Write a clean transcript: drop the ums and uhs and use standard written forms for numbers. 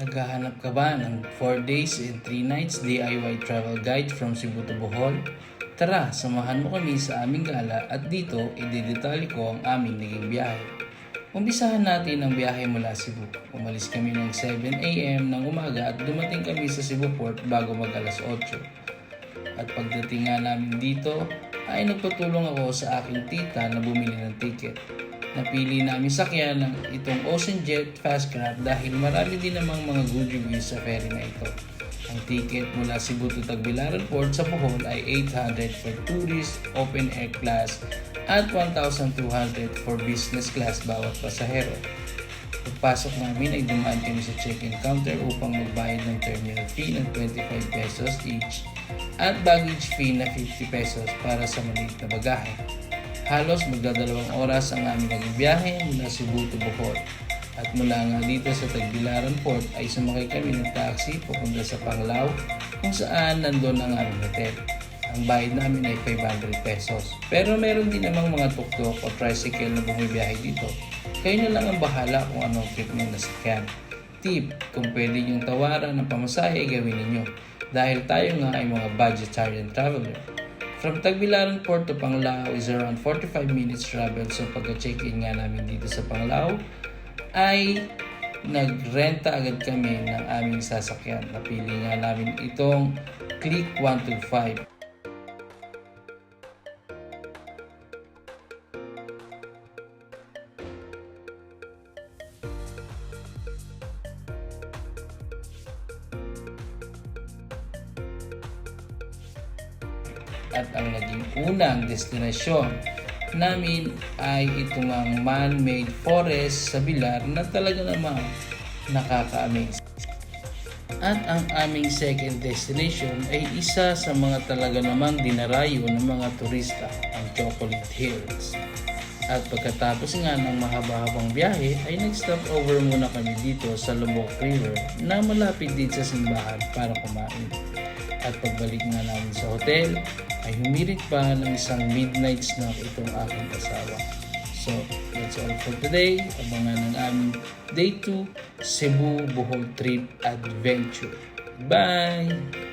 Naghahanap ka ba ng 4 days and 3 nights DIY travel guide from Cebu to Bohol? Tara, samahan mo kami sa aming gala at dito ididetali ko ang aming naging biyahe. Umpisahan natin ang biyahe mula Cebu. Umalis kami ng 7 a.m. ng umaga at dumating kami sa Cebu Port bago mag alas 8. At pagdating nga namin dito ay nagpatulong ako sa aking tita na bumili ng ticket. Napili namin sakyan ng itong Ocean Jet Fast Crab dahil marami din namang mga good reviews sa ferry na ito. Ang ticket mula Cebu to Tagbilaran Port sa Bohol ay 800 for tourist, open air class at 1,200 for business class bawat pasahero. Pagpasok namin ay dumaan kami sa check-in counter upang magbayad ng terminal fee ng 25 pesos each at baggage fee na 50 pesos para sa maliit na bagahe. Halos magdadalawang oras ang aming naging biyahe mula Cebu to Bohol. At mula nga dito sa Tagbilaran Port ay sumakay kami ng taxi papunta sa Panglao kung saan nandun ang aming hotel. Ang bayad namin ay 500 pesos. Pero meron din namang mga tuktok o tricycle na bumibiyahe dito. Kayo na lang ang bahala kung anong trip nyo nasakyan. Tip, kung pwede nyong tawaran ng pamasahe, gawin ninyo. Dahil tayo nga ay mga budgetarian traveler. From Tagbilaran Port to Panglao is around 45 minutes travel. So pagka-check-in nga namin dito sa Panglao ay nagrenta agad kami ng aming sasakyan. Napili nga namin itong Click 125. At ang naging unang destinasyon namin ay itong ang man-made forest sa Bilar na talaga namang nakaka-amaze. At ang aming second destination ay isa sa mga talaga namang dinarayo ng mga turista, ang Chocolate Hills. At pagkatapos nga ng mahaba-habang biyahe ay nag-stop over muna kami dito sa Lubok River na malapit din sa simbahan para kumain. At pagbalik nga namin sa hotel ay humirit pa ng isang midnight snack itong aking asawa. So, that's all for today. Abangan ng aming Day 2 Cebu Bohol Trip Adventure. Bye!